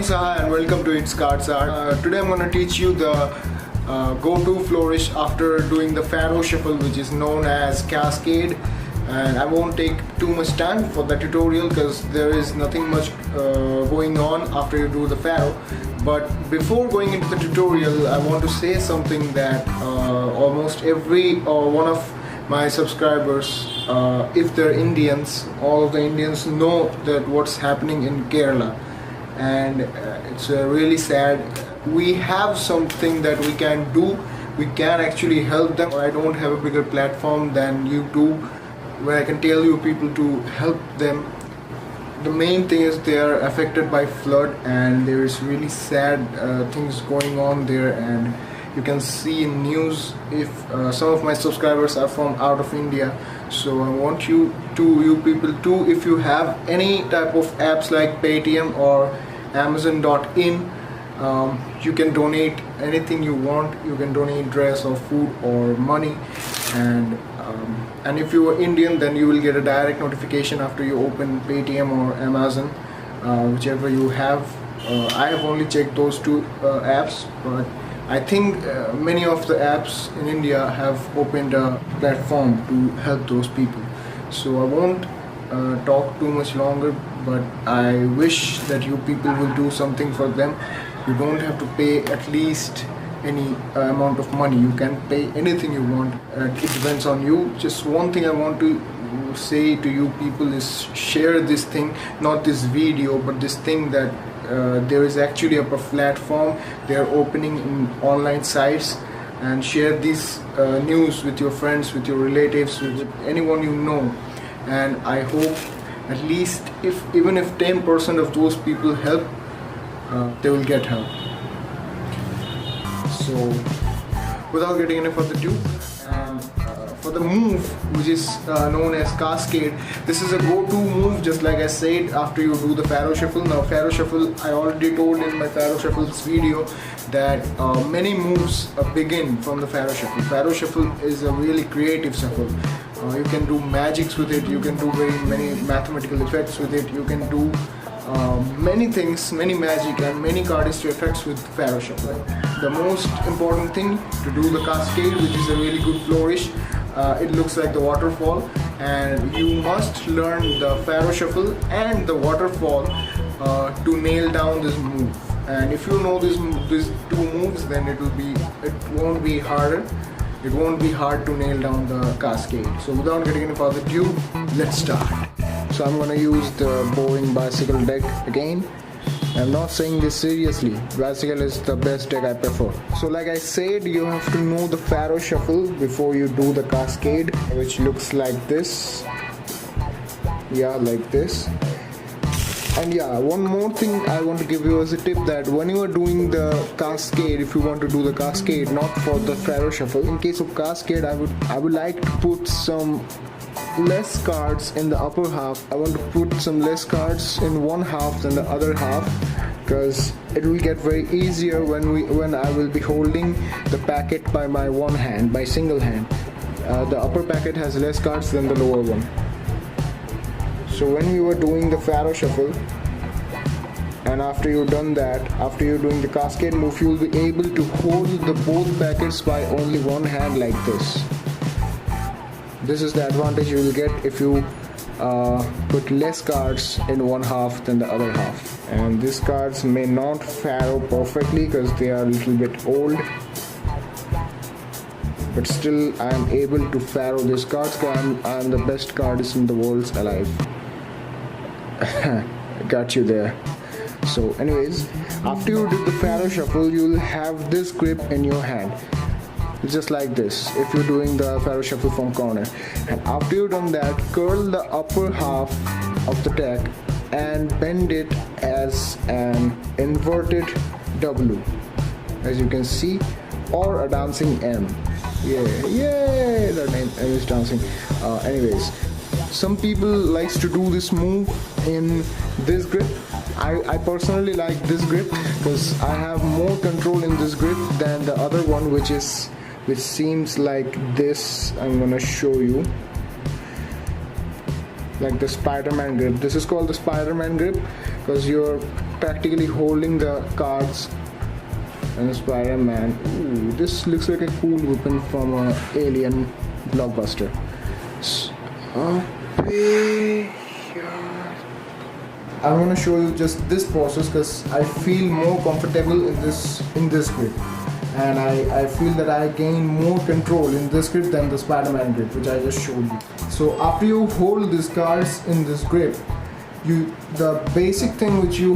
morning, Saha, and welcome to It's Cards Art. Today I'm going to teach you the go-to flourish after doing the Pharaoh shuffle, which is known as Cascade. And I won't take too much time for the tutorial because there is nothing much going on after you do the Pharaoh. But before going into the tutorial, I want to say something that almost every one of my subscribers, if they're Indians, all of the Indians know that what's happening in Kerala, and it's really sad. We have something that we can do. We can actually help them. I don't have a bigger platform than YouTube where I can tell you people to help them. The main thing is they are affected by flood, and there is really sad things going on there, and you can see in news if some of my subscribers are from out of India. So I want you people to, if you have any type of apps like Paytm or Amazon.in, you can donate anything you want. You can donate dress or food or money, and if you are Indian, then you will get a direct notification after you open Paytm or Amazon, whichever you have. I have only checked those two apps, but I think many of the apps in India have opened a platform to help those people. So I won't talk too much longer, but I wish that you people will do something for them. You don't have to pay at least any amount of money. You can pay anything you want. It depends on you. Just one thing I want to say to you people is share this thing, not this video, but this thing that there is actually a platform they are opening in online sites, and share this news with your friends, with your relatives, with anyone you know. And I hope at least even if 10% of those people help, they will get help. So without getting any further ado, for the move which is known as Cascade, this is a go-to move, just like I said, after you do the Pharaoh shuffle. Now Pharaoh shuffle, I already told in my Pharaoh shuffles video that many moves begin from the Pharaoh shuffle. Pharaoh shuffle is a really creative shuffle. You can do magics with it, you can do very many mathematical effects with it, you can do many things, many magic and many cardistry effects with Pharaoh shuffle. The most important thing to do the Cascade, which is a really good flourish, it looks like the waterfall, and you must learn the Pharaoh shuffle and the waterfall to nail down this move. And if you know these two moves, then it won't be harder. It won't be hard to nail down the Cascade. So without getting any further ado, let's start. So I'm gonna use the boring bicycle deck again. I'm not saying this seriously. Bicycle is the best deck I prefer. So like I said, you have to know the Pharaoh shuffle before you do the Cascade, which looks like this. Yeah, like this. And yeah, one more thing I want to give you as a tip, that when you are doing the Cascade, if you want to do the Cascade, not for the Pharaoh shuffle, in case of Cascade, I would like to put some less cards in the upper half. I want to put some less cards in one half than the other half, because it will get very easier when I will be holding the packet by my one hand, by single hand. The upper packet has less cards than the lower one. So when you are doing the Pharaoh shuffle, and after you've done that, after you're doing the Cascade move, you will be able to hold the both packets by only one hand like this. This is the advantage you will get if you put less cards in one half than the other half. And these cards may not Pharaoh perfectly because they are a little bit old, but still I am able to Pharaoh these cards because I am the best cardist in the world alive. Got you there. So anyways, after you do the Pharaoh shuffle, you will have this grip in your hand, just like this, if you're doing the Pharaoh shuffle from corner. And after you've done that, curl the upper half of the deck and bend it as an inverted W, as you can see, or a dancing M. Yeah, the name M is dancing. Anyways, some people likes to do this move in this grip. I personally like this grip because I have more control in this grip than the other one, which seems like this. I'm gonna show you. like the Spider-Man grip. This is called the Spider-Man grip. because you're practically holding the cards. And Spider-Man. Ooh, this looks like a cool weapon from a Alien blockbuster. I'm gonna show you just this process because I feel more comfortable in this grip, and I feel that I gain more control in this grip than the Spider-Man grip, which I just showed you. So after you hold these cards in this grip, the basic thing which you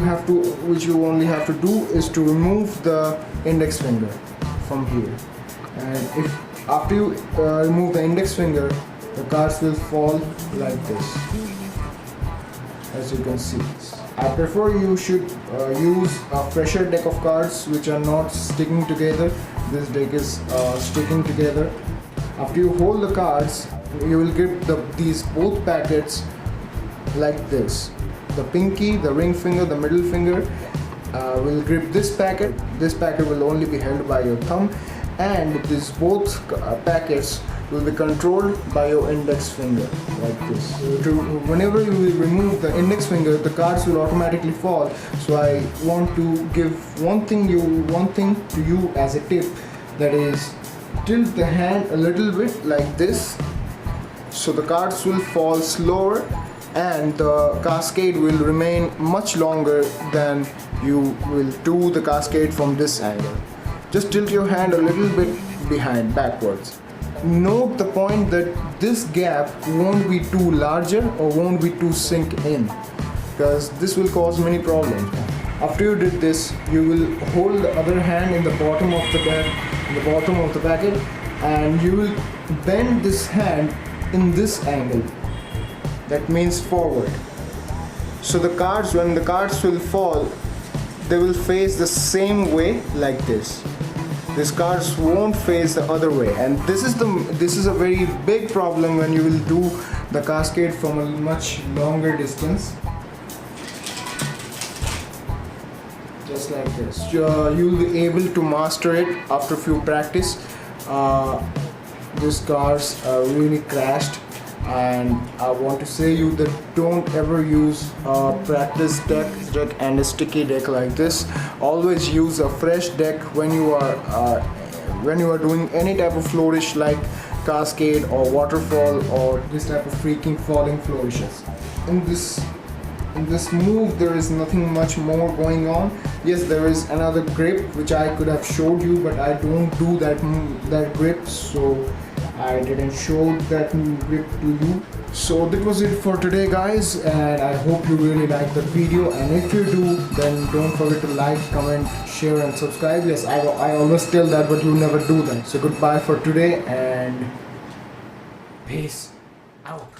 only have to do is to remove the index finger from here, and if after you remove the index finger, the cards will fall like this, as you can see. I prefer you should use a fresher deck of cards which are not sticking together. This deck is sticking together. After you hold the cards, you will grip these both packets like this. The pinky, the ring finger, the middle finger will grip this packet. This packet will only be held by your thumb, and these both packets will be controlled by your index finger like this. Whenever you will remove the index finger, the cards will automatically fall. So I want to give one thing to you as a tip, that is, tilt the hand a little bit like this, so the cards will fall slower and the cascade will remain much longer than you will do the cascade from this angle. Just tilt your hand a little bit backwards. Note the point that this gap won't be too larger or won't be too sink in, because this will cause many problems. After you did this, you will hold the other hand in the bottom of the packet, and you will bend this hand in this angle. That means forward. So the cards, when the cards will fall, they will face the same way like this. These cards won't face the other way, and this is a very big problem when you will do the cascade from a much longer distance. Just like this. You will be able to master it after few practice. These cards really crashed, and I want to say you that don't ever use a practice deck and a sticky deck like this. Always use a fresh deck when you are doing any type of flourish like cascade or waterfall or this type of freaking falling flourishes. In this move there is nothing much more going on. Yes, there is another grip which I could have showed you, but I don't do that grip, so I didn't show that grip to you. So that was it for today, guys, and I hope you really liked the video, and if you do, then don't forget to like, comment, share and subscribe. Yes, I always tell that, but you never do that. So goodbye for today and peace out.